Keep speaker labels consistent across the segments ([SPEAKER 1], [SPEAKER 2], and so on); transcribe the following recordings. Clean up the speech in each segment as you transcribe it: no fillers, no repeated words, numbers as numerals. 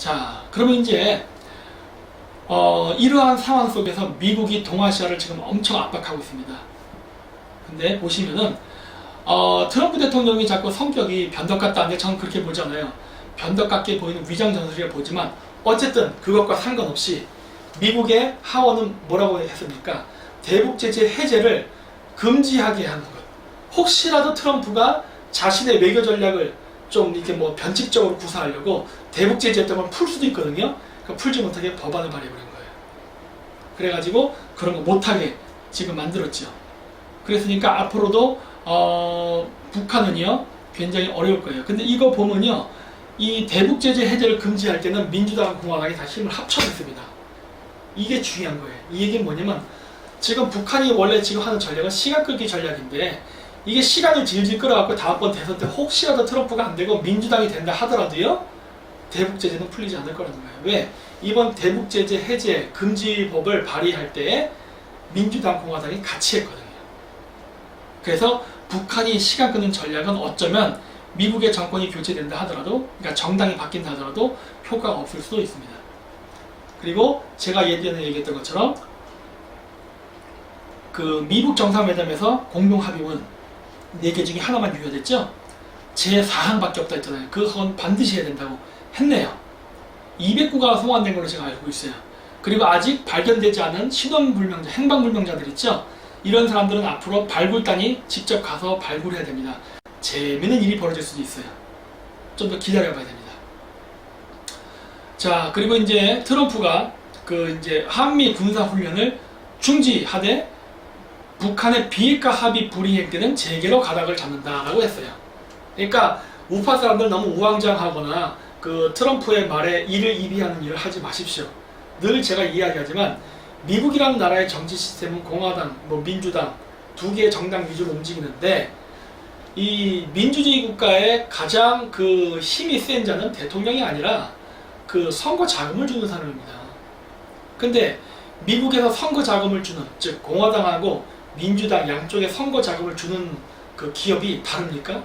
[SPEAKER 1] 자, 그러면 이제 이러한 상황 속에서 미국이 동아시아를 지금 엄청 압박하고 있습니다. 근데 보시면은 트럼프 대통령이 자꾸 성격이 변덕 같다는데 저는 그렇게 보지 않아요. 변덕 같게 보이는 위장전술이라 보지만 어쨌든 그것과 상관없이 미국의 하원은 뭐라고 했습니까? 대북제재 해제를 금지하게 하는 것. 혹시라도 트럼프가 자신의 외교 전략을 좀 이렇게 뭐 변칙적으로 구사하려고 대북제재 때문에 풀 수도 있거든요. 그러니까 풀지 못하게 법안을 발의해버린 거예요. 그래가지고 그런 거 못하게 지금 만들었죠. 그랬으니까 앞으로도 북한은요 굉장히 어려울 거예요. 근데 이거 보면요, 이 대북제재 해제를 금지할 때는 민주당, 공화당이 다 힘을 합쳐서 있습니다. 이게 중요한 거예요. 이 얘기는 뭐냐면 지금 북한이 원래 지금 하는 전략은 시간 끌기 전략인데 이게 시간을 질질 끌어갖고 다음번 대선 때 혹시라도 트럼프가 안 되고 민주당이 된다 하더라도요 대북제재는 풀리지 않을 거라는 거예요. 왜? 이번 대북제재 해제 금지법을 발의할 때 민주당, 공화당이 같이 했거든요. 그래서 북한이 시간 끄는 전략은 어쩌면 미국의 정권이 교체된다 하더라도, 그러니까 정당이 바뀐다 하더라도 효과가 없을 수도 있습니다. 그리고 제가 예전에 얘기했던 것처럼 그 미국 정상회담에서 공동합의문 4개 중에 하나만 유효됐죠? 제4항밖에 없다 했잖아요. 그건 반드시 해야 된다고 했네요. 200구가 송환된 걸로 제가 알고 있어요. 그리고 아직 발견되지 않은 신원불명자, 행방불명자들 있죠? 이런 사람들은 앞으로 발굴단이 직접 가서 발굴해야 됩니다. 재미있는 일이 벌어질 수도 있어요. 좀 더 기다려봐야 됩니다. 자, 그리고 이제 트럼프가 그 이제 한미 군사훈련을 중지하되 북한의 비핵화 합의 불이행 때는 재개로 가닥을 잡는다라고 했어요. 그러니까 우파 사람들 너무 우왕좌왕하거나 그 트럼프의 말에 이를 이비하는 일을 하지 마십시오. 늘 제가 이야기하지만 미국이라는 나라의 정치 시스템은 공화당, 민주당 두 개의 정당 위주로 움직이는데 이 민주주의 국가의 가장 그 힘이 센 자는 대통령이 아니라 그 선거 자금을 주는 사람입니다. 근데 미국에서 선거 자금을 주는, 즉 공화당하고 민주당 양쪽에 선거 자금을 주는 그 기업이 다릅니까?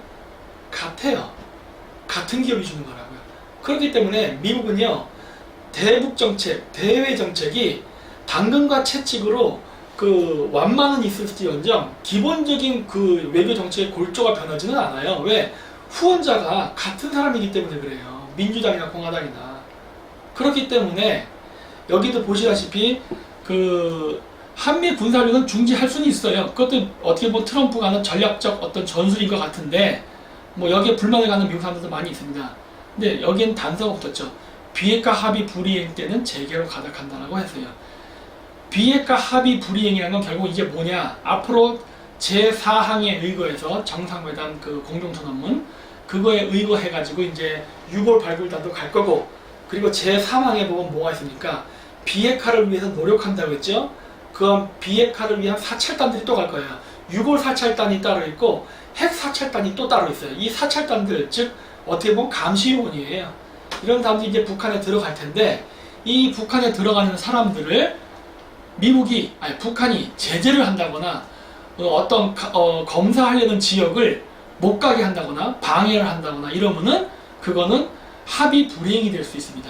[SPEAKER 1] 같아요. 같은 기업이 주는 거라고요. 그렇기 때문에 미국은요 대북 정책, 대외 정책이 당근과 채찍으로 그 완만은 있을지언정 기본적인 그 외교 정책의 골조가 변하지는 않아요. 왜? 후원자가 같은 사람이기 때문에 그래요. 민주당이나 공화당이나. 그렇기 때문에 여기도 보시다시피 그 한미 군사훈련은 중지할 수는 있어요. 그것도 어떻게 보면 트럼프가 하는 전략적 어떤 전술인 것 같은데 뭐 여기에 불만을 갖는 미국 사람들도 많이 있습니다. 근데 여기엔 단서가 붙었죠. 비핵화 합의 불이행 때는 재개로 가닥한다라고 했어요. 비핵화 합의 불이행이라는 건 결국 이게 뭐냐, 앞으로 제4항에 의거해서 정상회담 그 공동선언문 그거에 의거해가지고 이제 6월 발굴단도 갈 거고, 그리고 제3항에 보면 뭐가 있습니까? 비핵화를 위해서 노력한다고 했죠. 그 비핵화를 위한 사찰단들이 또 갈 거예요. 6월 사찰단이 따로 있고 핵 사찰단이 또 따로 있어요. 이 사찰단들, 즉 어떻게 보면 감시요원이에요. 이런 사람들이 이제 북한에 들어갈 텐데 이 북한에 들어가는 사람들을 북한이 제재를 한다거나 어떤 검사하려는 지역을 못 가게 한다거나 방해를 한다거나 이러면은 그거는 합의 불이행이 될 수 있습니다.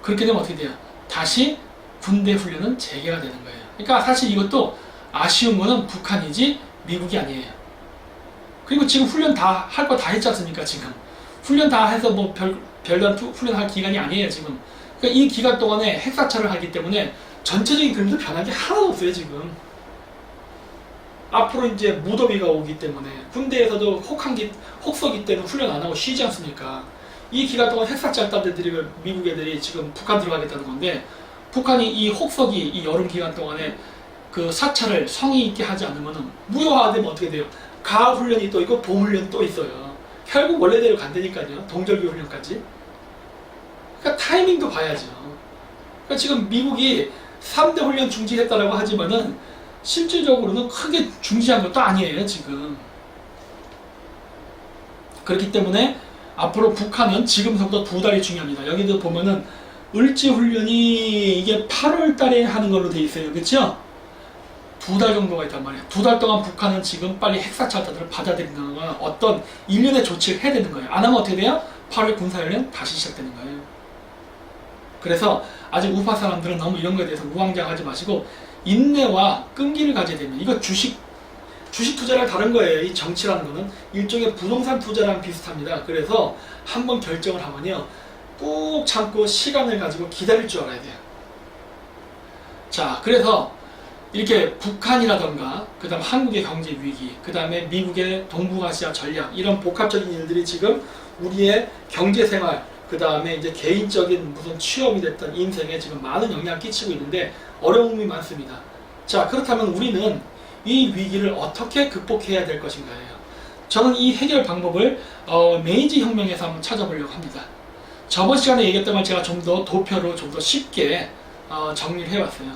[SPEAKER 1] 그렇게 되면 어떻게 돼요? 다시 군대 훈련은 재개가 되는 거예요. 그러니까 사실 이것도 아쉬운 거는 북한이지 미국이 아니에요. 그리고 지금 훈련 다 할 거 다 했지 않습니까? 지금 훈련 다 해서 뭐 별다른 훈련할 기간이 아니에요 지금. 그러니까 이 기간 동안에 핵사찰을 하기 때문에 전체적인 그림도 변한 게 하나도 없어요 지금. 앞으로 이제 무더위가 오기 때문에 군대에서도 혹서기 때는 훈련 안 하고 쉬지 않습니까? 이 기간 동안 핵사찰단들이 미국 애들이 지금 북한 들어가겠다는 건데, 북한이 이 혹서기 이 여름 기간 동안에 그 사찰을 성의 있게 하지 않으면 무효화되면 어떻게 돼요? 가을 훈련이 또 있고 봄 훈련이 또 있어요. 결국 원래대로 간다니까요. 동절기 훈련까지. 그러니까 타이밍도 봐야죠. 그러니까 지금 미국이 3대 훈련 중지했다라고 하지만은 실질적으로는 크게 중지한 것도 아니에요 지금. 그렇기 때문에 앞으로 북한은 지금부터 2달이 중요합니다. 여기도 보면은 을지훈련이 이게 8월 달에 하는 걸로 돼 있어요. 그렇죠? 2달 정도가 있단 말이에요. 2달 동안 북한은 지금 빨리 핵사찰단들을 받아들이거나 어떤 일련의 조치를 해야 되는 거예요. 안 하면 어떻게 돼요? 8월 군사훈련 다시 시작되는 거예요. 그래서 아직 우파 사람들은 너무 이런 거에 대해서 우왕좌왕하지 마시고 인내와 끈기를 가져야 됩니다. 이거 주식 투자랑 다른 거예요. 이 정치라는 거는 일종의 부동산 투자랑 비슷합니다. 그래서 한번 결정을 하면요, 꾹 참고 시간을 가지고 기다릴 줄 알아야 돼요. 자, 그래서 이렇게 북한이라던가 그 다음 한국의 경제 위기, 그 다음에 미국의 동북아시아 전략, 이런 복합적인 일들이 지금 우리의 경제생활, 그 다음에 이제 개인적인 무슨 취업이 됐던 인생에 지금 많은 영향을 끼치고 있는데 어려움이 많습니다. 자, 그렇다면 우리는 이 위기를 어떻게 극복해야 될 것인가요? 저는 이 해결 방법을 메이지 혁명에서 한번 찾아보려고 합니다. 저번 시간에 얘기했던 걸 제가 좀 더 도표로 좀 더 쉽게 정리를 해봤어요.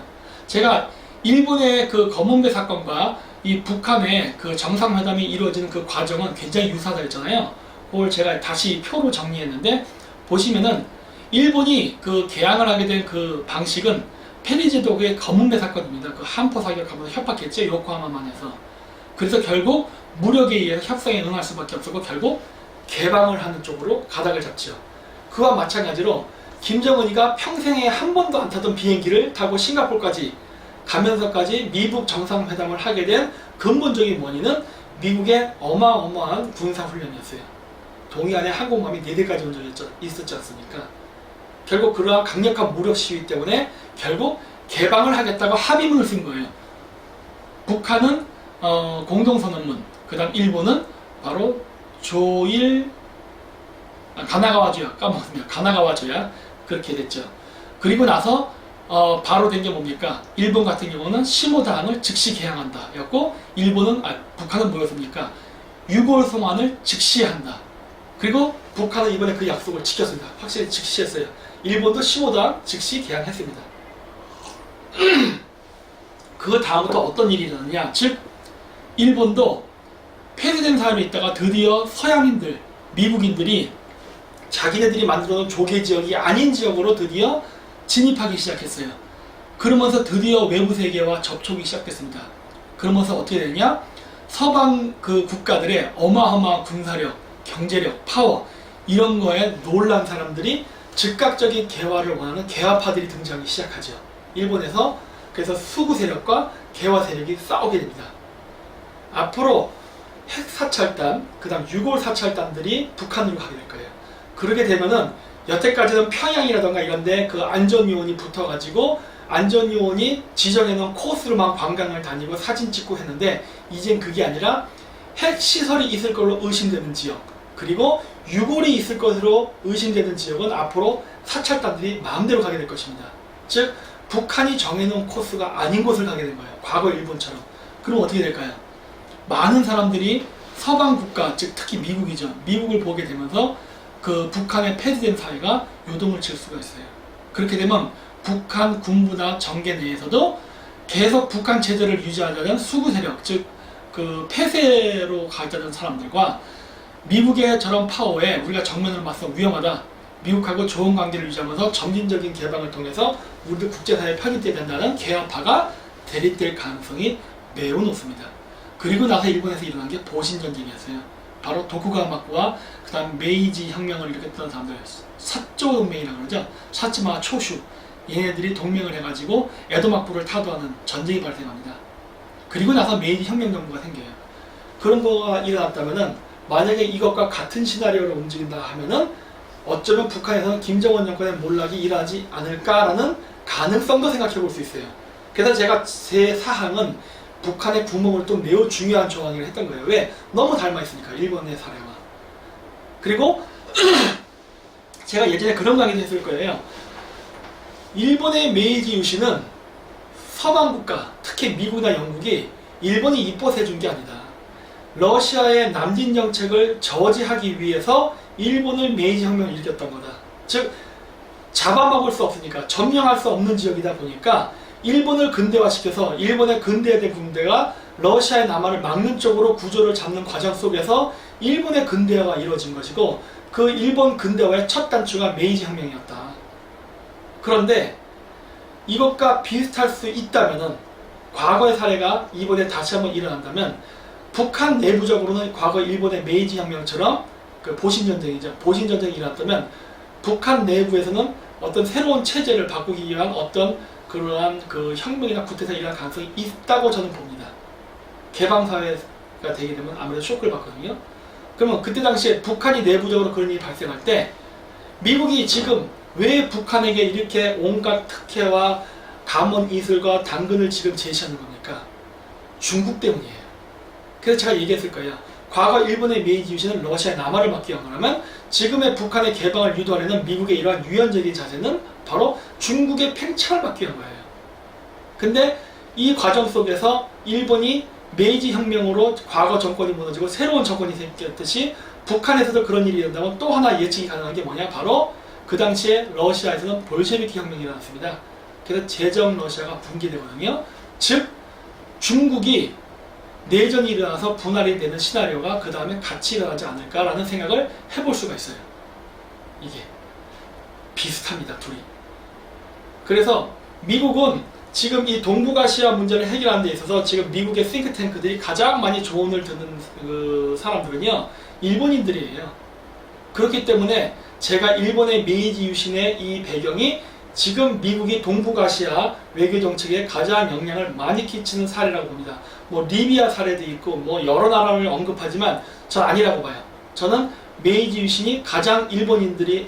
[SPEAKER 1] 제가 일본의 그 검은배 사건과 이 북한의 그 정상회담이 이루어지는 그 과정은 굉장히 유사하다 했잖아요. 그걸 제가 다시 표로 정리했는데, 보시면은 일본이 그 개항을 하게 된 그 방식은 페리제독의 검은배 사건입니다. 그 한포 사격하면서 협박했죠, 요코하마만에서. 그래서 결국 무력에 의해서 협상에 응할 수밖에 없었고 결국 개방을 하는 쪽으로 가닥을 잡죠. 그와 마찬가지로 김정은이가 평생에 한 번도 안 타던 비행기를 타고 싱가포르까지 가면서까지 미국 정상회담을 하게 된 근본적인 원인은 미국의 어마어마한 군사훈련이었어요. 동해안에 항공모함이 4대까지 온 적이 있었지 않습니까? 결국 그러한 강력한 무력 시위 때문에 결국 개방을 하겠다고 합의문을 쓴 거예요. 북한은 공동선언문, 그 다음 일본은 바로 가나가와조약, 까먹었습니다. 가나가와조약, 그렇게 됐죠. 그리고 나서 바로 된 게 뭡니까? 일본 같은 경우는 시모다항을 즉시 개항한다 였고, 북한은 뭐였습니까? 6월 송환을 즉시 한다. 그리고 북한은 이번에 그 약속을 지켰습니다. 확실히 즉시했어요. 일본도 시모다항 즉시 개항했습니다. 그 다음부터 어떤 일이 일어났냐? 즉 일본도 폐쇄된 사회에 있다가 드디어 서양인들, 미국인들이 자기네들이 만들어놓은 조개 지역이 아닌 지역으로 드디어 진입하기 시작했어요. 그러면서 드디어 외부 세계와 접촉이 시작됐습니다. 그러면서 어떻게 되냐? 서방 그 국가들의 어마어마한 군사력, 경제력, 파워, 이런 거에 놀란 사람들이 즉각적인 개화를 원하는 개화파들이 등장하기 시작하죠. 일본에서. 그래서 수구 세력과 개화 세력이 싸우게 됩니다. 앞으로 핵 사찰단, 그 다음 6월 사찰단들이 북한으로 가게 될 거예요. 그러게 되면은 여태까지는 평양이라던가 이런데 그 안전요원이 붙어가지고 안전요원이 지정해놓은 코스로만 관광을 다니고 사진 찍고 했는데, 이젠 그게 아니라 핵 시설이 있을 걸로 의심되는 지역, 그리고 유골이 있을 것으로 의심되는 지역은 앞으로 사찰단들이 마음대로 가게 될 것입니다. 즉 북한이 정해놓은 코스가 아닌 곳을 가게 된 거예요. 과거 일본처럼. 그럼 어떻게 될까요? 많은 사람들이 서방 국가, 즉 특히 미국이죠. 미국을 보게 되면서 그 북한의 폐쇄된 사회가 요동을 칠 수가 있어요. 그렇게 되면 북한 군부나 정계 내에서도 계속 북한 체제를 유지하자는 수구 세력, 즉 그 폐쇄로 가자는 사람들과 미국의 저런 파워에 우리가 정면으로 맞서 위험하다, 미국하고 좋은 관계를 유지하면서 점진적인 개방을 통해서 우리도 국제사회에 편입돼야 된다는 개화파가 대립될 가능성이 매우 높습니다. 그리고 나서 일본에서 일어난 게 보신전쟁이었어요. 바로 도쿠가와마쿠와 그 다음 메이지 혁명을 일으켰던 사람들, 사조 동맹이라고 그러죠. 사츠마 초슈, 얘네들이 동맹을 해가지고 에도막부를 타도하는 전쟁이 발생합니다. 그리고 나서 메이지 혁명 정부가 생겨요. 그런 거가 일어났다면은, 만약에 이것과 같은 시나리오로 움직인다 하면은 어쩌면 북한에서는 김정은 정권의 몰락이 일어나지 않을까라는 가능성도 생각해 볼 수 있어요. 그래서 제가 제 사항은 북한의 구멍을 또 매우 중요한 조항을 했던 거예요. 왜? 너무 닮아 있으니까, 일본의 사례와. 그리고 제가 예전에 그런 강의도 했을 거예요. 일본의 메이지 유신은 서방 국가, 특히 미국이나 영국이 일본이 이뻐서 해준 게 아니다. 러시아의 남진 정책을 저지하기 위해서 일본을 메이지 혁명을 일으켰던 거다. 즉 잡아먹을 수 없으니까, 점령할 수 없는 지역이다 보니까 일본을 근대화시켜서 일본의 근대화된 군대가 러시아의 남하를 막는 쪽으로 구조를 잡는 과정 속에서 일본의 근대화가 이루어진 것이고, 그 일본 근대화의 첫 단추가 메이지 혁명이었다. 그런데 이것과 비슷할 수 있다면은, 과거의 사례가 이번에 다시 한번 일어난다면, 북한 내부적으로는 과거 일본의 메이지 혁명처럼 그 보신전쟁이죠. 보신전쟁이 일어났다면 북한 내부에서는 어떤 새로운 체제를 바꾸기 위한 어떤 그러한 그 혁명이나 쿠데타가 일어날 가능성이 있다고 저는 봅니다. 개방사회가 되게 되면 아무래도 쇼크를 받거든요. 그러면 그때 당시에 북한이 내부적으로 그런 일이 발생할 때 미국이 지금 왜 북한에게 이렇게 온갖 특혜와 감원 이슬과 당근을 지금 제시하는 겁니까? 중국 때문이에요. 그래서 제가 얘기했을 거예요. 과거 일본의 메이지 유신은 러시아의 남하를 막기 위한 거라면 지금의 북한의 개방을 유도하려는 미국의 이러한 유연적인 자세는 바로 중국의 팽창을 막기 위한 거예요. 근데 이 과정 속에서 일본이 메이지 혁명으로 과거 정권이 무너지고 새로운 정권이 생겼듯이 북한에서도 그런 일이 일어난다면 또 하나 예측이 가능한 게 뭐냐? 바로 그 당시에 러시아에서는 볼셰비키 혁명이 일어났습니다. 그래서 제정 러시아가 붕괴되거든요. 즉 중국이 내전이 일어나서 분할이 되는 시나리오가 그 다음에 같이 일어나지 않을까라는 생각을 해볼 수가 있어요. 이게 비슷합니다, 둘이. 그래서 미국은 지금 이 동북아시아 문제를 해결하는 데 있어서 지금 미국의 싱크탱크들이 가장 많이 조언을 듣는 그 사람들은요, 일본인들이에요. 그렇기 때문에 제가 일본의 메이지 유신의 이 배경이 지금 미국이 동북아시아 외교 정책에 가장 영향을 많이 끼치는 사례라고 봅니다. 뭐 리비아 사례도 있고 뭐 여러 나라를 언급하지만 전 아니라고 봐요. 저는 메이지 유신이 가장 미국인들이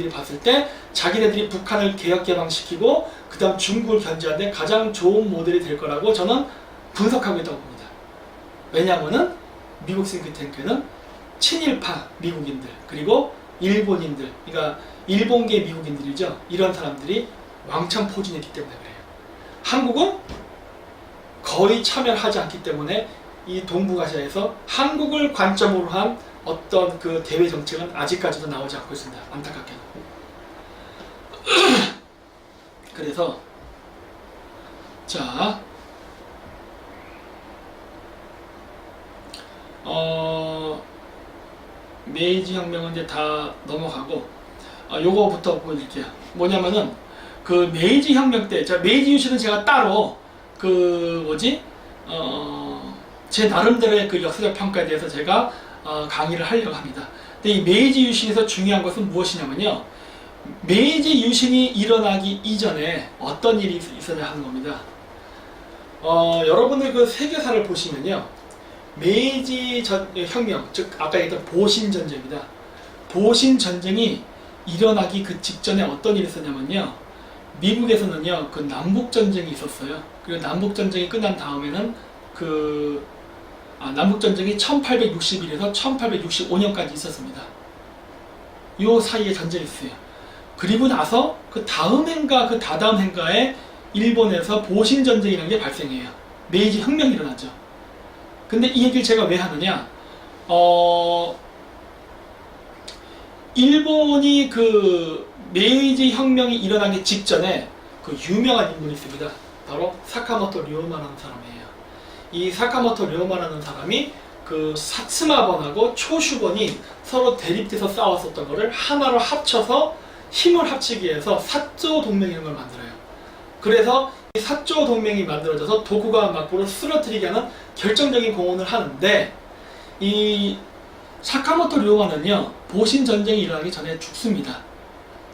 [SPEAKER 1] 봤을 때 자기네들이 북한을 개혁 개방시키고 그 다음 중국을 견제하는데 가장 좋은 모델이 될 거라고 저는 분석하고 있다고 봅니다. 왜냐하면은 미국 싱크탱크는 친일파 미국인들 그리고 일본인들, 그러니까 일본계 미국인들이죠. 이런 사람들이 왕창 포진했기 때문에 그래요. 한국은 거의 참여를 하지 않기 때문에 이 동북아시아에서 한국을 관점으로 한 어떤 그 대외 정책은 아직까지도 나오지 않고 있습니다. 안타깝게도. 그래서 자, 메이지 혁명은 이제 다 넘어가고 요거부터 보여드릴게요. 뭐냐면은 그 메이지 혁명 때, 메이지 유신은 제가 따로 제 나름대로의 그 역사적 평가에 대해서 제가 강의를 하려고 합니다. 근데 이 메이지 유신에서 중요한 것은 무엇이냐면요, 메이지 유신이 일어나기 이전에 어떤 일이 있어야 하는 겁니다. 여러분들 그 세계사를 보시면요, 메이지 혁명, 즉 아까 얘기했던 보신 전쟁입니다. 보신 전쟁이 일어나기 그 직전에 어떤 일이 있었냐면요, 미국에서는요 그 남북 전쟁이 있었어요. 그리고 남북 전쟁이 끝난 다음에는 남북 전쟁이 1861에서 1865년까지 있었습니다. 요 사이에 전쟁이 있어요. 그리고 나서 그 다음 해인가 그 다다음 해인가에 일본에서 보신 전쟁이라는 게 발생해요. 메이지 혁명이 일어나죠. 근데 이 얘기를 제가 왜 하느냐, 일본이 그 메이지 혁명이 일어나기 직전에 그 유명한 인물이 있습니다. 바로 사카모토 료마라는 사람이에요. 이 사카모토 료마라는 사람이 그 사츠마번하고 초슈번이 서로 대립돼서 싸웠었던 거를 하나로 합쳐서 힘을 합치기 위해서 사조 동맹이라는 걸 만들어요. 그래서 이 사조 동맹이 만들어져서 도쿠가와 막부를 쓰러뜨리게 하는 결정적인 공헌을 하는데, 이 사카모토 료마는요 보신 전쟁이 일어나기 전에 죽습니다.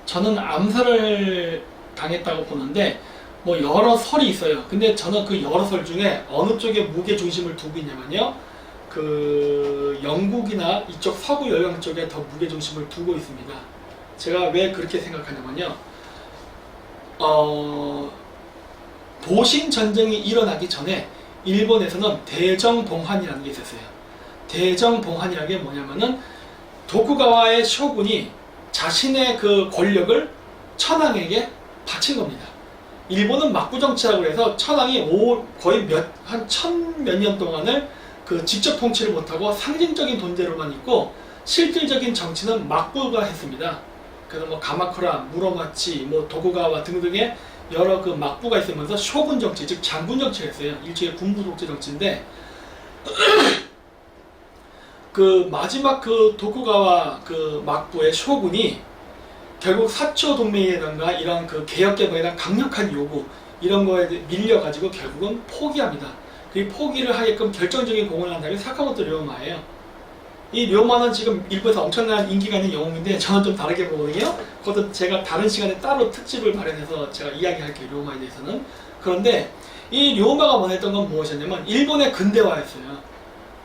[SPEAKER 1] 저는 암살을 당했다고 보는데 뭐 여러 설이 있어요. 근데 저는 그 여러 설 중에 어느 쪽에 무게 중심을 두고 있냐면요, 그 영국이나 이쪽 서구 여양 쪽에 더 무게 중심을 두고 있습니다. 제가 왜 그렇게 생각하냐면요, 보신 전쟁이 일어나기 전에 일본에서는 대정봉환이라는 게 있었어요. 대정봉환이라는 게 뭐냐면은 도쿠가와의 쇼군이 자신의 그 권력을 천황에게 바친 겁니다. 일본은 막부 정치라고 해서 천황이 거의 한 천 몇 년 동안을 그 직접 통치를 못하고 상징적인 존재로만 있고 실질적인 정치는 막부가 했습니다. 그래서 뭐 가마쿠라, 무로마치, 뭐 도쿠가와 등등의 여러 그 막부가 있으면서 쇼군 정치, 즉 장군 정치를 했어요. 일종의 군부 독재 정치인데 그 마지막 그 도쿠가와 그 막부의 쇼군이 결국 사초 동맹이라든가 이런 그 개혁 개방에 대한 강력한 요구 이런 거에 밀려가지고 결국은 포기합니다. 그 포기를 하게끔 결정적인 공헌을 한 사람이 사카모토 료마예요. 이 료마는 지금 일본에서 엄청난 인기가 있는 영웅인데 저는 좀 다르게 보거든요. 그것도 제가 다른 시간에 따로 특집을 마련해서 제가 이야기할게요. 료마에 대해서는. 그런데 이 료마가 원했던 건 무엇이었냐면 일본의 근대화였어요.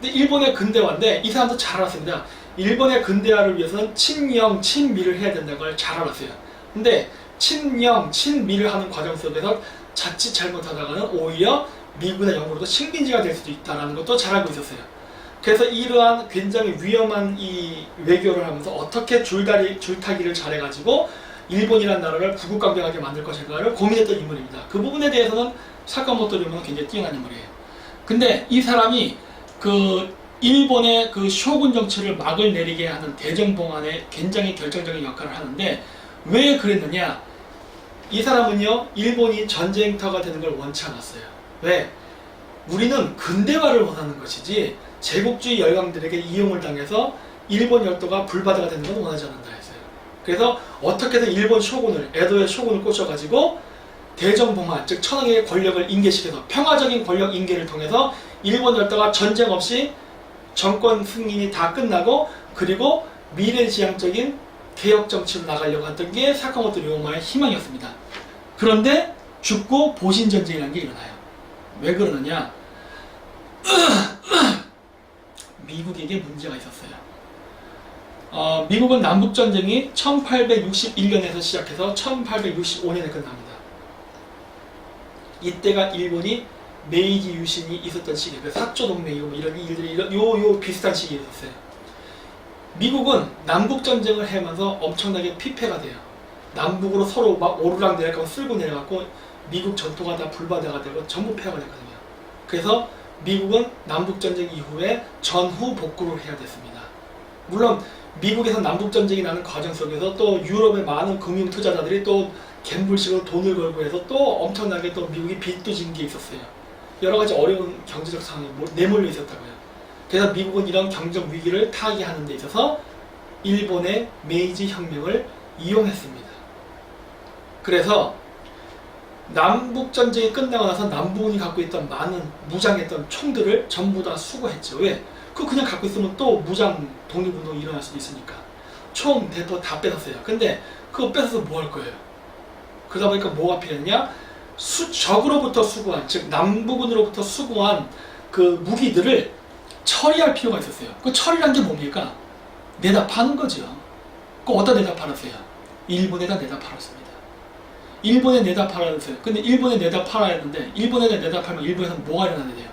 [SPEAKER 1] 근데 일본의 근대화인데 이 사람도 잘 알았습니다. 일본의 근대화를 위해서는 친영, 친미를 해야 된다는 걸 잘 알았어요. 근데 친영, 친미를 하는 과정 속에서 자칫 잘못하다가는 오히려 미국이나 영국으로도 식민지가 될 수도 있다는 것도 잘 알고 있었어요. 그래서 이러한 굉장히 위험한 이 외교를 하면서 어떻게 줄타기를 잘해가지고 일본이라는 나라를 부국강병하게 만들 것인가를 고민했던 인물입니다. 그 부분에 대해서는 사카모토 료마는 굉장히 뛰어난 인물이에요. 근데 이 사람이 그 일본의 그 쇼군 정치를 막을 내리게 하는 대정봉안에 굉장히 결정적인 역할을 하는데 왜 그랬느냐? 이 사람은요, 일본이 전쟁터가 되는 걸 원치 않았어요. 왜? 우리는 근대화를 원하는 것이지 제국주의 열강들에게 이용을 당해서 일본 열도가 불바다가 되는 건 원하지 않는다 했어요. 그래서 어떻게든 일본 쇼군을, 에도의 쇼군을 꽂혀가지고 대정봉안, 즉 천황의 권력을 인계시켜서 평화적인 권력 인계를 통해서 일본 열도가 전쟁 없이 정권 승인이 다 끝나고 그리고 미래지향적인 개혁 정치로 나가려고 했던 게 사카모토 료마의 희망이었습니다. 그런데 죽고 보신 전쟁이라는 게 일어나요. 왜 그러느냐? 미국에게 문제가 있었어요. 미국은 남북전쟁이 1861년에서 시작해서 1865년에 끝납니다. 이때가 일본이 메이지 유신이 있었던 시기, 그 사조 동맹이고 이런 일들이 요 비슷한 시기에 있었어요. 미국은 남북전쟁을 하면서 엄청나게 피폐가 돼요. 남북으로 서로 막 오르락 내리락 쓸고 내려가고 미국 전토가 다 불바다가 되고 전부 폐허가 됐거든요. 그래서 미국은 남북전쟁 이후에 전후 복구를 해야 됐습니다. 물론 미국에서 남북전쟁이 나는 과정 속에서 또 유럽의 많은 금융투자자들이 또 갬블식으로 돈을 걸고 해서 또 엄청나게 또 미국이 빚도 진 게 있었어요. 여러 가지 어려운 경제적 상황이 내몰려 있었다고요. 그래서 미국은 이런 경제적 위기를 타개하는 데 있어서 일본의 메이지 혁명을 이용했습니다. 그래서 남북전쟁이 끝나고 나서 남북이 갖고 있던 많은 무장했던 총들을 전부 다 수거했죠. 왜? 그거 그냥 갖고 있으면 또 무장 독립운동이 일어날 수도 있으니까. 총, 대포 다 뺏었어요. 근데 그거 뺏어서 뭐 할 거예요? 그러다 보니까 뭐가 필요했냐? 적으로부터 수거한, 즉 남부군으로부터 수거한 그 무기들을 처리할 필요가 있었어요. 그 처리란 게 뭡니까? 내다 파는 거죠. 그거 어디다 내다 팔았어요? 일본에다 내다 팔았습니다. 일본에 내다 팔았어요. 근데 일본에 내다 팔아야 하는데 일본에다 내다 팔면 일본에서는 뭐가 일어나야 돼요?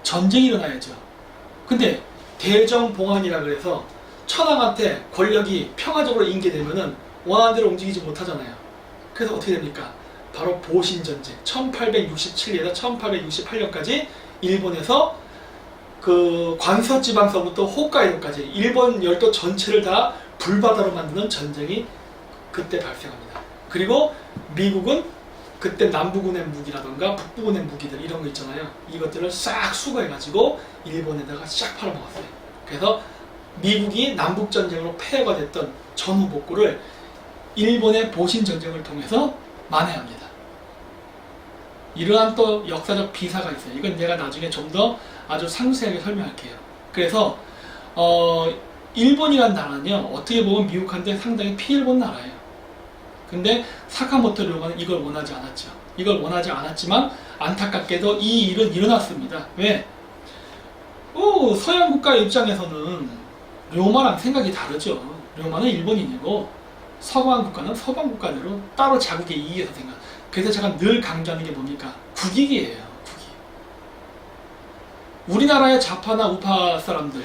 [SPEAKER 1] 전쟁이 일어나야죠. 근데 대정봉안이라 그래서 천황한테 권력이 평화적으로 인계되면은 원하는 대로 움직이지 못하잖아요. 그래서 어떻게 됩니까? 바로 보신전쟁 1867년에서 1868년까지 일본에서 그 관서지방서부터 홋카이도까지 일본 열도 전체를 다 불바다로 만드는 전쟁이 그때 발생합니다. 그리고 미국은 그때 남부군의 무기라던가 북부군의 무기들 이런 거 있잖아요. 이것들을 싹 수거해가지고 일본에다가 싹 팔아먹었어요. 그래서 미국이 남북전쟁으로 폐해가 됐던 전후 복구를 일본의 보신전쟁을 통해서 만회합니다. 이러한 또 역사적 비사가 있어요. 이건 내가 나중에 좀 더 아주 상세하게 설명할게요. 그래서 일본이란 나라는요, 어떻게 보면 미국한테 상당히 피해본 나라예요. 근데 사카모토 료마는 이걸 원하지 않았죠. 이걸 원하지 않았지만 안타깝게도 이 일은 일어났습니다. 왜? 서양 국가의 입장에서는 료마랑 생각이 다르죠. 료마는 일본인이고 서방 국가는 서방 국가대로 따로 자국의 이익에서 생각. 그래서 제가 늘 강조하는 게 뭡니까? 국익이에요. 국익. 우리나라의 좌파나 우파 사람들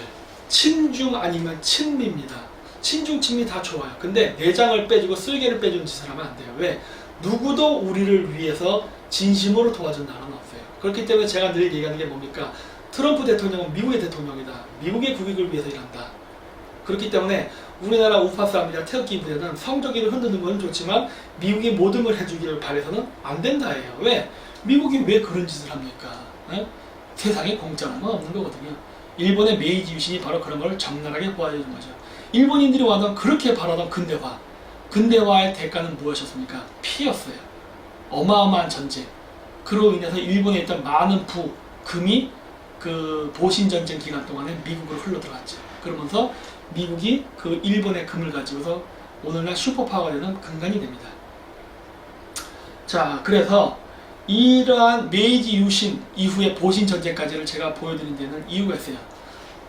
[SPEAKER 1] 친중 아니면 친미입니다. 친중 친미 다 좋아요. 근데 내장을 빼주고 쓸개를 빼주는 짓을 하면 안 돼요. 왜? 누구도 우리를 위해서 진심으로 도와준 나라는 없어요. 그렇기 때문에 제가 늘 얘기하는 게 뭡니까? 트럼프 대통령은 미국의 대통령이다. 미국의 국익을 위해서 일한다. 그렇기 때문에 우리나라 우파 사람들이나 태극기 부대는 성적기를 흔드는 건 좋지만 미국이 모든 걸 해주기를 바래서는 안 된다예요. 왜? 미국이 왜 그런 짓을 합니까? 에? 세상에 공짜는 건 없는 거거든요. 일본의 메이지 유신이 바로 그런 걸 적나라하게 보여주는 거죠. 일본인들이 와서 그렇게 바라던 근대화. 근대화의 대가는 무엇이었습니까? 피였어요. 어마어마한 전쟁. 그로 인해서 일본에 있던 많은 금이 그 보신전쟁 기간 동안에 미국으로 흘러들어갔죠. 그러면서 미국이 그 일본의 금을 가지고서 오늘날 슈퍼파워가 되는 근간이 됩니다. 자, 그래서 이러한 메이지 유신 이후의 보신 전쟁까지를 제가 보여드린 데는 이유가 있어요.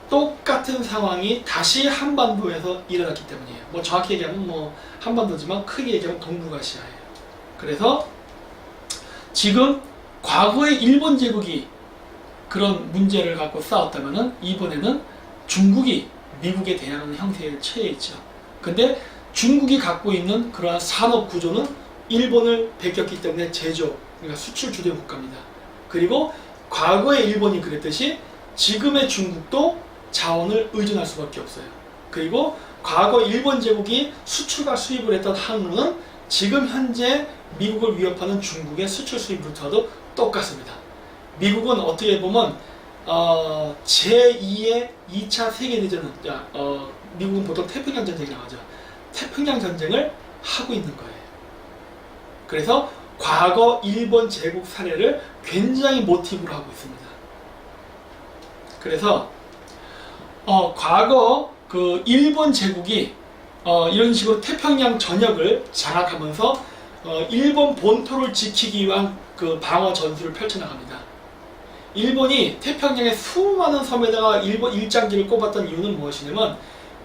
[SPEAKER 1] 똑같은 상황이 다시 한반도에서 일어났기 때문이에요. 뭐 정확히 얘기하면 뭐 한반도지만 크게 얘기하면 동북아시아예요. 그래서 지금 과거에 일본 제국이 그런 문제를 갖고 싸웠다면은 이번에는 중국이 미국에 대항하는 형태에 처해 있죠. 근데 중국이 갖고 있는 그러한 산업 구조는 일본을 베꼈기 때문에 제조업, 그러니까 수출 주된 국가입니다. 그리고 과거에 일본이 그랬듯이 지금의 중국도 자원을 의존할 수밖에 없어요. 그리고 과거 일본 제국이 수출과 수입을 했던 항로는 지금 현재 미국을 위협하는 중국의 수출 수입 루트와도 똑같습니다. 미국은 어떻게 보면 제2의 2차 세계대전은 미국은 보통 태평양 전쟁이라고 하죠. 태평양 전쟁을 하고 있는 거예요. 그래서 과거 일본 제국 사례를 굉장히 모티브로 하고 있습니다. 그래서 과거 그 일본 제국이 이런 식으로 태평양 전역을 장악하면서 일본 본토를 지키기 위한 그 방어 전술을 펼쳐나갑니다. 일본이 태평양의 수많은 섬에다가 일본 일장기를 꼽았던 이유는 무엇이냐면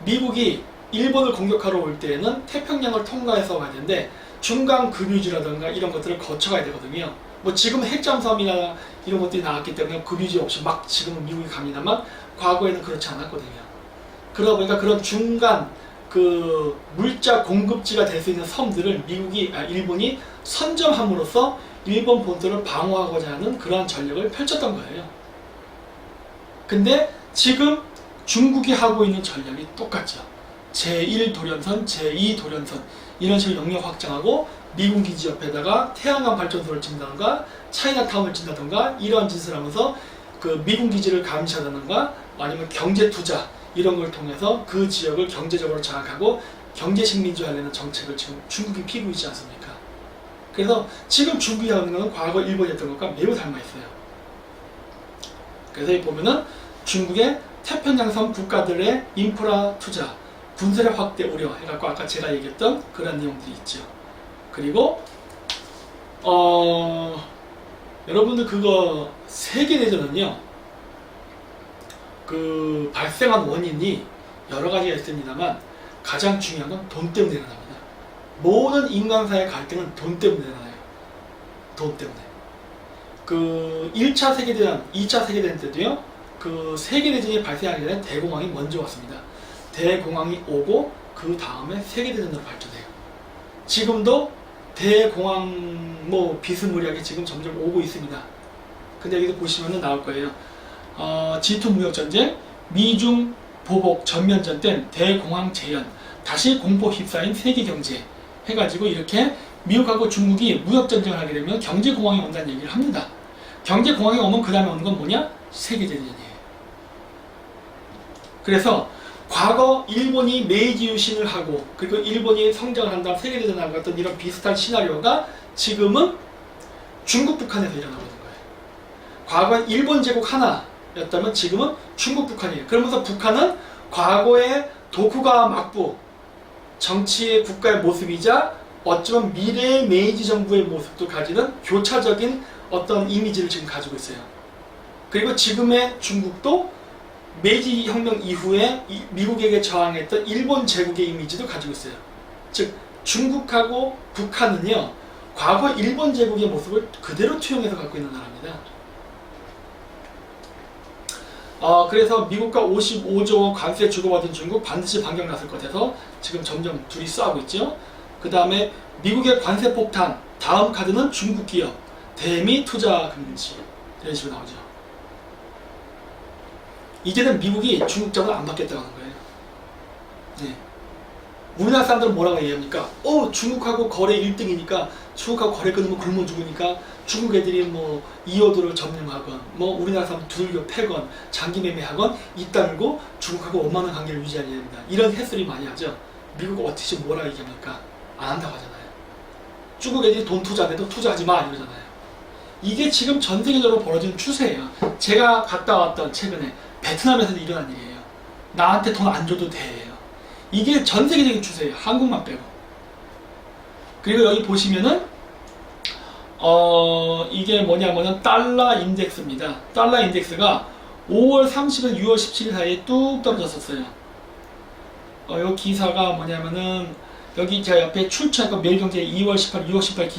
[SPEAKER 1] 미국이 일본을 공격하러 올 때에는 태평양을 통과해서 가야 되는데 중간 급유지라든가 이런 것들을 거쳐가야 되거든요. 뭐 지금 핵잠수함이나 이런 것들이 나왔기 때문에 급유지 없이 막 지금은 미국이 갑니다만 과거에는 그렇지 않았거든요. 그러다 보니까 그런 중간 그 물자 공급지가 될 수 있는 섬들을 일본이 선점함으로써 일본 본토를 방어하고자 하는 그러한 전략을 펼쳤던 거예요. 근데 지금 중국이 하고 있는 전략이 똑같죠. 제1도련선, 제2도련선 이런 식으로 영역 확장하고 미군 기지 옆에다가 태양광 발전소를 짓는다던가 차이나타운을 짓는다던가 이러한 짓을 하면서 그 미군 기지를 감시하다던가 아니면 경제 투자 이런 걸 통해서 그 지역을 경제적으로 장악하고 경제 식민지화하려는 정책을 지금 중국이 피고 있지 않습니까? 그래서 지금 중국이 하는 것은 과거 일본이 했던 것과 매우 닮아 있어요. 그래서 여기 보면은 중국의 태평양섬 국가들의 인프라 투자, 군사력 확대 우려 해갖고 아까 제가 얘기했던 그런 내용들이 있죠. 그리고 여러분들 그거 세계대전은요 그 발생한 원인이 여러 가지가 있습니다만 가장 중요한 건 돈 때문에 일어납니다. 모든 인간사의 갈등은 돈 때문에 일어나요. 돈 때문에. 그 1차 세계대전, 2차 세계대전 때도요 그 세계대전이 발생하기 전에 대공황이 먼저 왔습니다. 대공황이 오고 그 다음에 세계대전으로 발전해요. 지금도 대공황 뭐 비스무리하게 지금 점점 오고 있습니다. 근데 여기서 보시면은 나올 거예요. G2 무역전쟁, 미중 보복 전면전 땐 대공황 재현, 다시 공포 휩싸인 세계경제 해가지고 이렇게 미국하고 중국이 무역전쟁을 하게 되면 경제공황이 온다는 얘기를 합니다. 경제공황이 오면 그 다음에 오는 건 뭐냐? 세계대전이에요. 그래서 과거 일본이 메이지 유신을 하고 그리고 일본이 성장을 한다음 세계대전을 하고 어떤 이런 비슷한 시나리오가 지금은 중국 북한에서 일어나고 있는 거예요. 과거 일본 제국 하나였다면 지금은 중국 북한이에요. 그러면서 북한은 과거의 도쿠가와 막부 정치의 국가의 모습이자 어쩌면 미래의 메이지 정부의 모습도 가지는 교차적인 어떤 이미지를 지금 가지고 있어요. 그리고 지금의 중국도 메이지 혁명 이후에 미국에게 저항했던 일본 제국의 이미지도 가지고 있어요. 즉 중국하고 북한은요 과거 일본 제국의 모습을 그대로 투영해서 갖고 있는 나라입니다. 그래서 미국과 55조 원 관세 주고받은 중국 반드시 반격 났을 것 같아서 지금 점점 둘이 싸우고 있죠. 그 다음에 미국의 관세 폭탄, 다음 카드는 중국 기업, 대미 투자 금지 이런 식으로 나오죠. 이제는 미국이 중국 잡을 안 받겠다고 하는 거예요. 네. 우리나라 사람들은 뭐라고 얘기합니까? 중국하고 거래 1등이니까 중국하고 거래 끊으면 굶어 죽으니까 중국 애들이 뭐 이어도를 점령하건 뭐 우리나라 사람 두들겨 패건 장기 매매하건 이따르고 중국하고 원만한 관계를 유지해야 됩니다. 이런 햇소리 많이 하죠. 미국 어떻게 뭐라 얘기합니까? 안 한다고 하잖아요. 중국 애들이 돈 투자해도 투자하지 마 이러잖아요. 이게 지금 전 세계적으로 벌어지는 추세예요. 제가 갔다 왔던 최근에 베트남에서도 일어난 일이에요. 나한테 돈 안 줘도 돼. 이게 전 세계적인 추세예요. 한국만 빼고. 그리고 여기 보시면은 이게 뭐냐면은 달러 인덱스입니다. 달러 인덱스가 5월 30일, 6월 17일 사이에 뚝 떨어졌었어요. 이 기사가 뭐냐면은 여기 제가 옆에 출처가 매일경제 2월 18, 6월 18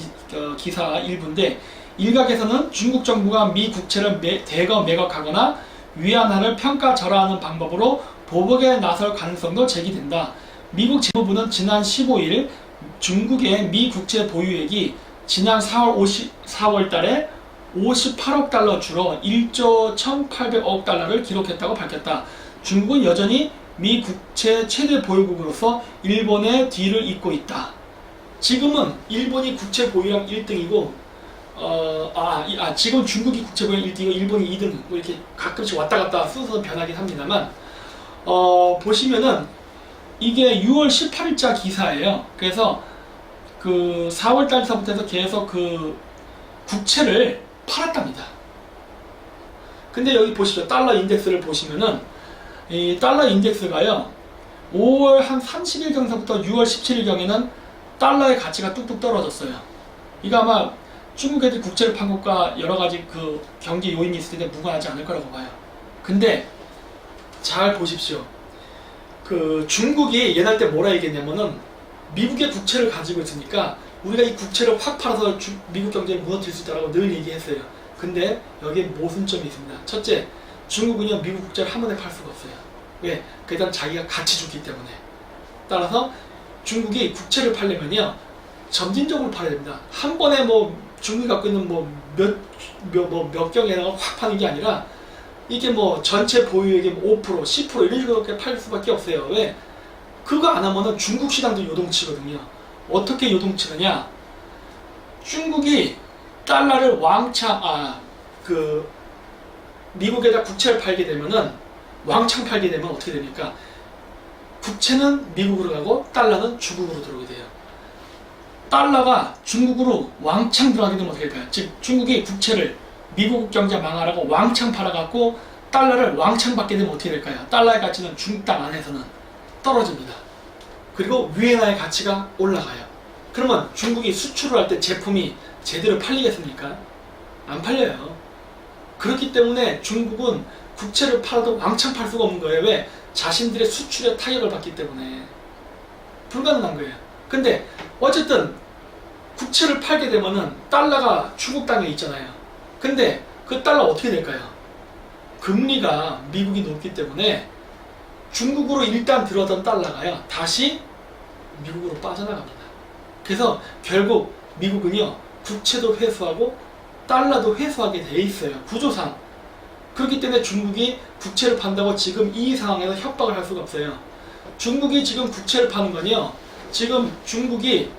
[SPEAKER 1] 기사 일부인데, 일각에서는 중국 정부가 미 국채를 대거 매각하거나 위안화를 평가 절하하는 방법으로 보복에 나설 가능성도 제기된다. 미국 재무부는 지난 15일 중국의 미 국채 보유액이 지난 4월 달에 58억 달러 줄어 1조 1,800억 달러를 기록했다고 밝혔다. 중국은 여전히 미 국채 최대 보유국으로서 일본의 뒤를 잇고 있다. 지금은 일본이 국채 보유량 1등이고 지금 중국이 국채 보유량 1등이고 일본이 2등, 뭐 이렇게 가끔씩 왔다 갔다 순서는 변하긴 합니다만, 보시면은 이게 6월 18일자 기사예요. 그래서 그 4월 달서부터 해서 계속 그 국채를 팔았답니다. 근데 여기 보시죠. 달러 인덱스를 보시면은 이 달러 인덱스가요, 5월 한 30일 정도부터 6월 17일 경에는 달러의 가치가 뚝뚝 떨어졌어요. 이거 아마 중국 애들이 국채를 판 것과 여러 가지 그 경제 요인이 있을 텐데 무관하지 않을 거라고 봐요. 근데 잘 보십시오. 그 중국이 옛날 때 뭐라 얘기했냐면은, 미국의 국채를 가지고 있으니까 우리가 이 국채를 확 팔아서 미국 경제를 무너뜨릴 수 있다고 늘 얘기했어요. 근데 여기에 모순점이 있습니다. 첫째, 중국은요 미국 국채를 한 번에 팔 수가 없어요. 왜? 일단 자기가 같이 주기 때문에. 따라서 중국이 국채를 팔려면요 점진적으로 팔아야 됩니다. 한 번에 뭐 중국이 갖고 있는 몇 경에다가 확 파는 게 아니라, 이게 뭐 전체 보유액의 5%, 10% 이런 식으로 팔 수밖에 없어요. 왜? 그거 안 하면은 중국 시장도 요동치거든요. 어떻게 요동치느냐? 중국이 달러를 미국에다 국채를 팔게 되면은, 왕창 팔게 되면 어떻게 됩니까? 국채는 미국으로 가고 달러는 중국으로 들어오게 돼요. 달러가 중국으로 왕창 들어가게 되면 어떻게 될까요? 즉 중국이 국채를 미국 경제 망하라고 왕창 팔아갖고 달러를 왕창 받게 되면 어떻게 될까요? 달러의 가치는 중국 땅 안에서는 떨어집니다. 그리고 위엔화의 가치가 올라가요. 그러면 중국이 수출을 할 때 제품이 제대로 팔리겠습니까? 안 팔려요. 그렇기 때문에 중국은 국채를 팔아도 왕창 팔 수가 없는 거예요. 왜? 자신들의 수출에 타격을 받기 때문에 불가능한 거예요. 근데 어쨌든 국채를 팔게 되면은 달러가 중국 땅에 있잖아요. 근데 그 달러 어떻게 될까요? 금리가 미국이 높기 때문에 중국으로 일단 들어오던 달러가요 다시 미국으로 빠져나갑니다. 그래서 결국 미국은요 국채도 회수하고 달러도 회수하게 돼 있어요, 구조상. 그렇기 때문에 중국이 국채를 판다고 지금 이 상황에서 협박을 할 수가 없어요. 중국이 지금 국채를 파는 건요, 지금 중국이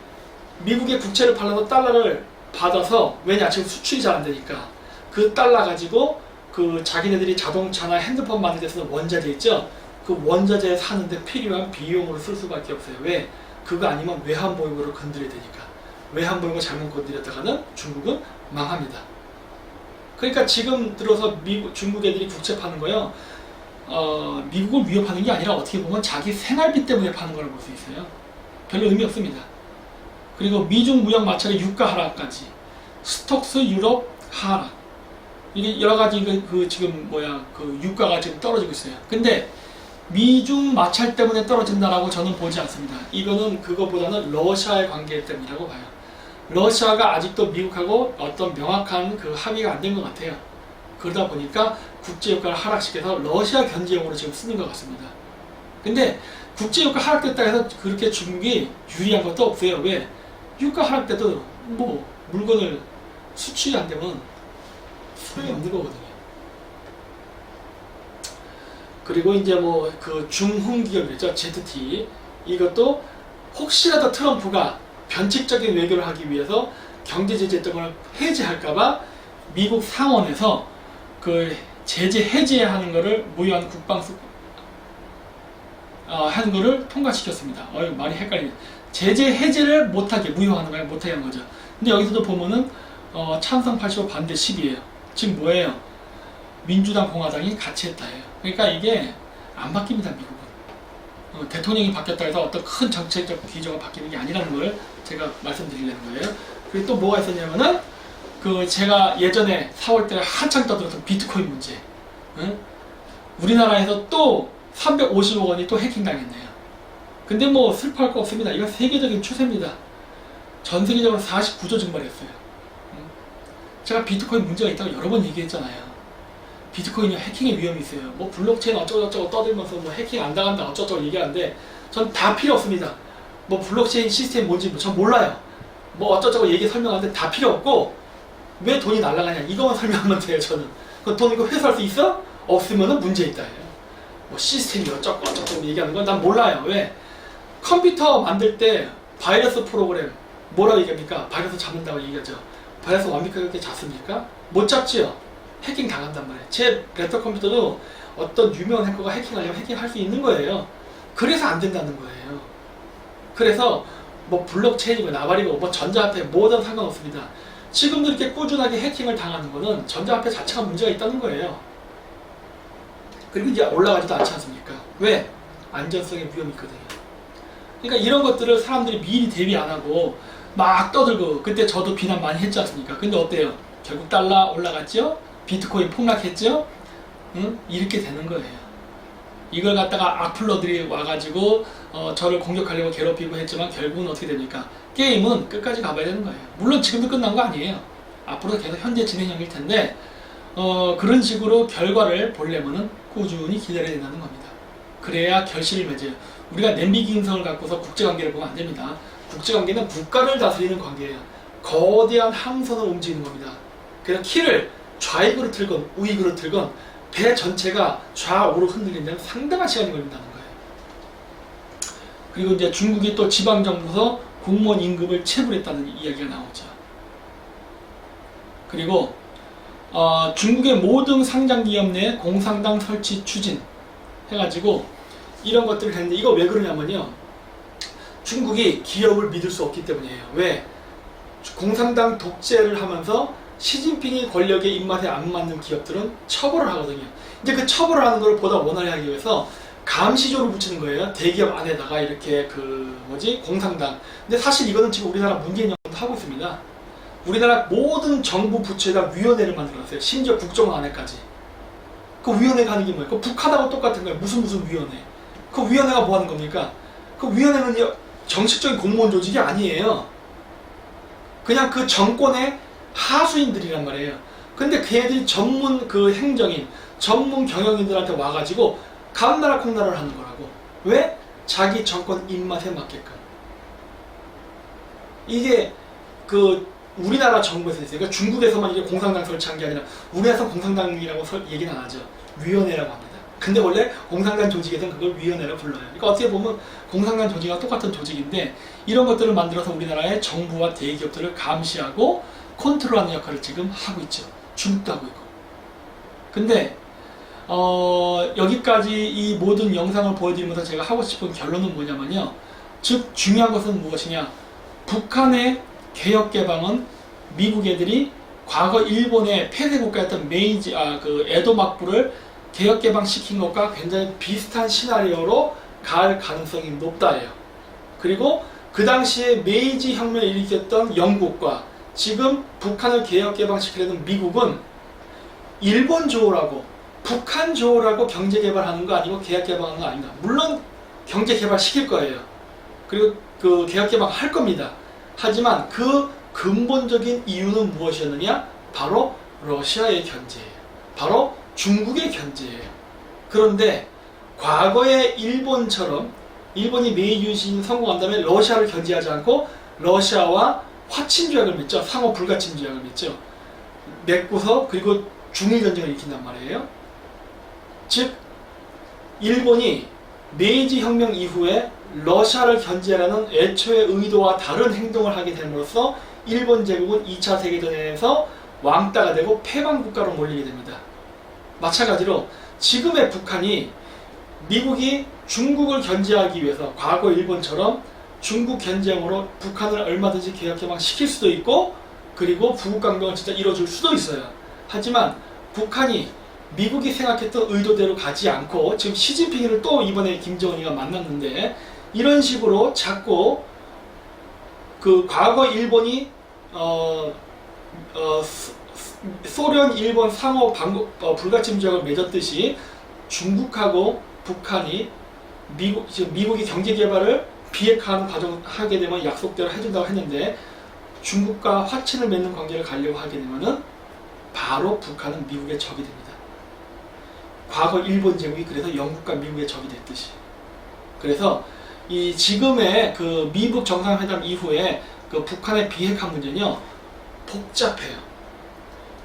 [SPEAKER 1] 미국의 국채를 팔아서 달러를 받아서, 왜냐 지금 수출이 잘 안 되니까 그 달러 가지고 그 자기네들이 자동차나 핸드폰 만드는 데 쓰는 원자재 있죠, 그 원자재 사는데 필요한 비용으로 쓸 수밖에 없어요. 왜? 그거 아니면 외환보유고를 건드려야 되니까. 외환보유고 잘못 건드렸다가는 중국은 망합니다. 그러니까 지금 들어서 중국 애들이 국채 파는 거요, 미국을 위협하는 게 아니라 어떻게 보면 자기 생활비 때문에 파는 걸 볼 수 있어요. 별로 의미 없습니다. 그리고 미중 무역 마찰의 유가 하락까지, 스톡스 유럽 하락, 이게 여러 가지 지금 유가가 지금 떨어지고 있어요. 근데 미중 마찰 때문에 떨어진다라고 저는 보지 않습니다. 이거는 그거보다는 러시아의 관계 때문이라고 봐요. 러시아가 아직도 미국하고 어떤 명확한 그 합의가 안 된 것 같아요. 그러다 보니까 국제유가를 하락시켜서 러시아 견제용으로 지금 쓰는 것 같습니다. 근데 국제유가 하락됐다 해서 그렇게 중국이 유리한 것도 없어요. 왜? 유가 하락돼도 뭐 물건을 수출이 안 되면 소용이 없는 거거든요. 그리고 이제 뭐 그 중흥기업이죠, ZT. 이것도 혹시라도 트럼프가 변칙적인 외교를 하기 위해서 경제 제재 등을 해제할까봐 미국 상원에서 그 제재 해제하는 거를 무효한 하는 거를 통과시켰습니다. 많이 헷갈립니다. 제재 해제를 못하게, 무효하는 거예요, 못하게 하는 거죠. 근데 여기서도 보면은 찬성 85 반대 10이에요. 지금 뭐예요? 민주당 공화당이 같이 했다예요. 그러니까 이게 안 바뀝니다. 미국은. 대통령이 바뀌었다 해서 어떤 큰 정책적 기조가 바뀌는 게 아니라는 걸 제가 말씀드리려는 거예요. 그리고 또 뭐가 있었냐면은 제가 예전에 4월달에 한창 떠들었던 비트코인 문제. 응? 우리나라에서 또 350억 원이 또 해킹당했네요. 근데 뭐 슬퍼할 거 없습니다. 이건 세계적인 추세입니다. 전 세계적으로 49조 증발했어요. 응? 제가 비트코인 문제가 있다고 여러 번 얘기했잖아요. 비트코인이 해킹의 위험이 있어요. 뭐 블록체인 어쩌고저쩌고 떠들면서 뭐 해킹 안 당한다 어쩌고저쩌고 얘기하는데 전 다 필요 없습니다. 뭐 블록체인 시스템이 뭔지 전 몰라요. 뭐 어쩌고저쩌고 얘기 설명하는데 다 필요 없고 왜 돈이 날아가냐 이거만 설명하면 돼요. 저는 그 돈 이거 회수할 수 있어? 없으면은 문제 있다 해요. 뭐 시스템이 어쩌고 얘기하는 건 난 몰라요. 왜? 컴퓨터 만들 때 바이러스 프로그램 뭐라고 얘기합니까? 바이러스 잡는다고 얘기하죠. 바이러스 완벽하게 잡습니까? 못 잡지요. 해킹 당한단 말이에요. 제 랩탑 컴퓨터도 어떤 유명한 해커가 해킹하려면 해킹할 수 있는 거예요. 그래서 안 된다는 거예요. 그래서 뭐 블록체인이고 나발이고 뭐 전자화폐 뭐든 상관없습니다. 지금도 이렇게 꾸준하게 해킹을 당하는 거는 전자화폐 자체가 문제가 있다는 거예요. 그리고 이제 올라가지도 않지 않습니까? 왜? 안전성에 위험이 있거든요. 그러니까 이런 것들을 사람들이 미리 대비 안 하고 막 떠들고 그때 저도 비난 많이 했지 않습니까? 근데 어때요? 결국 달러 올라갔죠? 비트코인 폭락했죠? 응? 이렇게 되는 거예요. 이걸 갖다가 악플러들이 와가지고 저를 공격하려고 괴롭히고 했지만 결국은 어떻게 됩니까? 게임은 끝까지 가봐야 되는 거예요. 물론 지금도 끝난 거 아니에요. 앞으로도 계속 현재 진행형일 텐데 그런 식으로 결과를 보려면은 꾸준히 기다려야 된다는 겁니다. 그래야 결실을 맺어요. 우리가 냄비 기능성을 갖고서 국제관계를 보면 안 됩니다. 국제관계는 국가를 다스리는 관계예요. 거대한 항선을 움직이는 겁니다. 그래서 키를 좌익으로 틀건 우익으로 틀건 배 전체가 좌우로 흔들리는 상당한 시간이 걸린다는 거예요. 그리고 이제 중국이 또 지방정부에서 공무원 임금을 체불했다는 이야기가 나오죠. 그리고 중국의 모든 상장기업 내 공산당 설치 추진 해가지고 이런 것들을 했는데 이거 왜 그러냐면요. 중국이 기업을 믿을 수 없기 때문이에요. 왜? 공산당 독재를 하면서 시진핑이 권력의 입맛에 안 맞는 기업들은 처벌을 하거든요. 이제 그 처벌을 하는 걸 보다 원활히 하기 위해서 감시조를 붙이는 거예요. 대기업 안에다가 이렇게 공산당. 근데 사실 이거는 지금 우리나라 문재인 정부도 하고 있습니다. 우리나라 모든 정부 부처에다 위원회를 만들어놨어요. 심지어 국정원 안에까지. 그 위원회가 하는 게 뭐예요? 그 북한하고 똑같은 거예요. 무슨 위원회. 그 위원회가 뭐 하는 겁니까? 그 위원회는 정식적인 공무원 조직이 아니에요. 그냥 그 정권의 하수인들이란 말이에요. 근데 걔들이 전문 행정인, 전문 경영인들한테 와가지고 감나라 콩나라를 하는 거라고. 왜? 자기 정권 입맛에 맞게끔. 이게 우리나라 정부에서 있어요. 그러니까 중국에서만 이게 공산당 설치한 게 아니라 우리나라에서 공산당이라고 얘기는 안 하죠. 위원회라고 합니다. 근데 원래 공산당 조직에서는 그걸 위원회라고 불러요. 그러니까 어떻게 보면 공산당 조직과 똑같은 조직인데 이런 것들을 만들어서 우리나라의 정부와 대기업들을 감시하고 컨트롤하는 역할을 지금 하고 있죠. 중국도 하고 있고. 근데 여기까지 이 모든 영상을 보여드리면서 제가 하고 싶은 결론은 뭐냐면요. 즉 중요한 것은 무엇이냐. 북한의 개혁개방은 미국 애들이 과거 일본의 폐쇄국가였던 에도 막부를 개혁개방시킨 것과 굉장히 비슷한 시나리오로 갈 가능성이 높다예요. 그리고 그 당시에 메이지 혁명을 일으켰던 영국과 지금 북한을 개혁개방시키려는 미국은 일본 조라고 북한 조라고 경제개발하는 거 아니고 개혁개방하는 거 아닙니다. 물론 경제개발 시킬 거예요. 그리고 그 개혁개방 할 겁니다. 하지만 그 근본적인 이유는 무엇이었느냐? 바로 러시아의 견제예요. 바로 중국의 견제예요. 그런데 과거의 일본처럼 일본이 메이지 유신 성공한 다음에 러시아를 견제하지 않고 러시아와 화친조약을 맺죠. 상호 불가침 조약을 맺죠. 맺고서 그리고 중일전쟁을 일으킨단 말이에요. 즉 일본이 메이지 혁명 이후에 러시아를 견제하라는 애초의 의도와 다른 행동을 하게 됨으로써 일본 제국은 2차 세계대전에서 왕따가 되고 패망국가로 몰리게 됩니다. 마찬가지로 지금의 북한이 미국이 중국을 견제하기 위해서 과거 일본처럼 중국 견제함으로 북한을 얼마든지 개혁개방시킬 수도 있고 그리고 부국강병을 진짜 이뤄줄 수도 있어요. 하지만 북한이 미국이 생각했던 의도대로 가지 않고 지금 시진핑을 또 이번에 김정은이가 만났는데 이런 식으로 자꾸 그 과거 일본이 소련, 일본 상호 불가침 조약을 맺었듯이 중국하고 북한이 미국이 경제 개발을 비핵화하는 과정을 하게 되면 약속대로 해준다고 했는데 중국과 화친을 맺는 관계를 가려고 하게 되면은 바로 북한은 미국의 적이 됩니다. 과거 일본 제국이 그래서 영국과 미국의 적이 됐듯이. 그래서 이 지금의 그 미북 정상회담 이후에 그 북한의 비핵화 문제는요 복잡해요.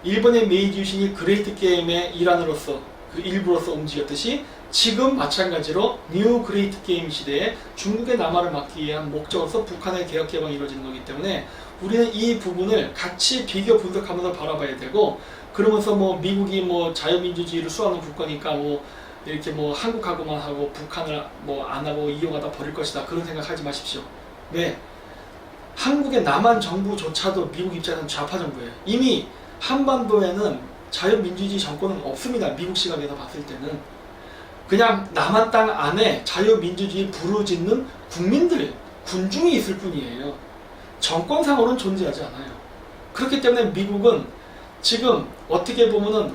[SPEAKER 1] 일본의 메이지 유신이 그레이트 게임의 일환으로서 그 일부로서 움직였듯이 지금 마찬가지로 뉴 그레이트 게임 시대에 중국의 남하를 막기 위한 목적으로서 북한의 개혁 개방이 이루어지는 거기 때문에 우리는 이 부분을 같이 비교 분석하면서 바라봐야 되고 그러면서 뭐 미국이 뭐 자유민주주의를 수호하는 국가니까 뭐 이렇게 뭐 한국하고만 하고 북한을 뭐 안 하고 이용하다 버릴 것이다 그런 생각하지 마십시오. 왜? 한국의 남한 정부조차도 미국 입장에서는 좌파 정부예요. 이미 한반도에는 자유민주주의 정권은 없습니다. 미국 시각에서 봤을 때는 그냥 남한 땅 안에 자유민주주의 부르짖는 국민들, 군중이 있을 뿐이에요. 정권상으로는 존재하지 않아요. 그렇기 때문에 미국은 지금 어떻게 보면은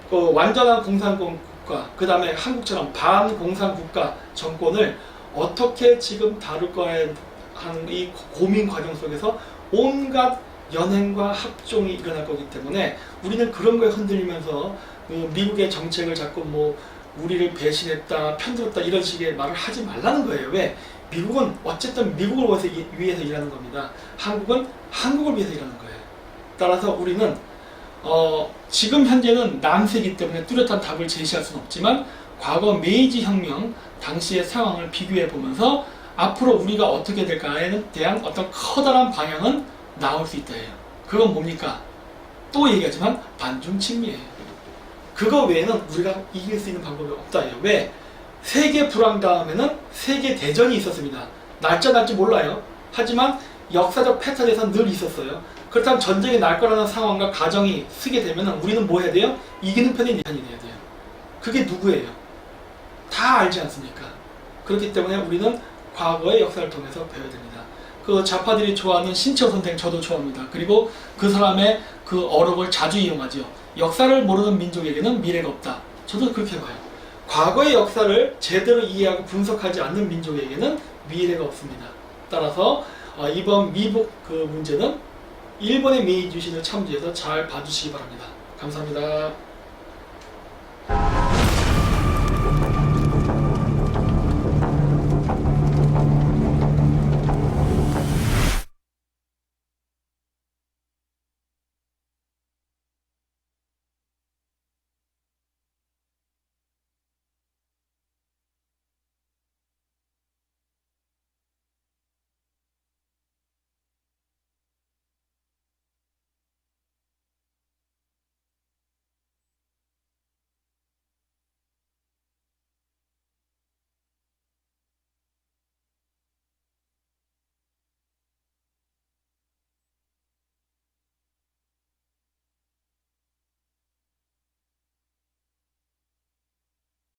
[SPEAKER 1] 그 완전한 공산권 국가, 그 다음에 한국처럼 반공산 국가 정권을 어떻게 지금 다룰 거에 하는 이 고민 과정 속에서 온갖 연행과 합종이 일어날 거기 때문에 우리는 그런 거에 흔들리면서 미국의 정책을 자꾸 뭐 우리를 배신했다, 편들었다 이런 식의 말을 하지 말라는 거예요. 왜? 미국은 어쨌든 미국을 위해서 일하는 겁니다. 한국은 한국을 위해서 일하는 거예요. 따라서 우리는 지금 현재는 남세이기 때문에 뚜렷한 답을 제시할 수는 없지만 과거 메이지 혁명 당시의 상황을 비교해 보면서 앞으로 우리가 어떻게 될까에 대한 어떤 커다란 방향은 나올 수 있다 해요. 그건 뭡니까? 또 얘기하지만 반중친미예요. 그거 외에는 우리가 이길 수 있는 방법이 없다 해요. 왜? 세계 불황 다음에는 세계 대전이 있었습니다. 날지 몰라요. 하지만 역사적 패턴에서 늘 있었어요. 그렇다면 전쟁이 날 거라는 상황과 가정이 쓰게 되면 우리는 뭐 해야 돼요? 이기는 편이 돼야 돼요. 그게 누구예요? 다 알지 않습니까? 그렇기 때문에 우리는 과거의 역사를 통해서 배워야 됩니다. 그 좌파들이 좋아하는 신처 선생 저도 좋아합니다. 그리고 그 사람의 그 어록을 자주 이용하죠. 역사를 모르는 민족에게는 미래가 없다. 저도 그렇게 봐요. 과거의 역사를 제대로 이해하고 분석하지 않는 민족에게는 미래가 없습니다. 따라서 이번 미북 그 문제는 일본의 메이지 유신을 참조해서 잘 봐주시기 바랍니다. 감사합니다.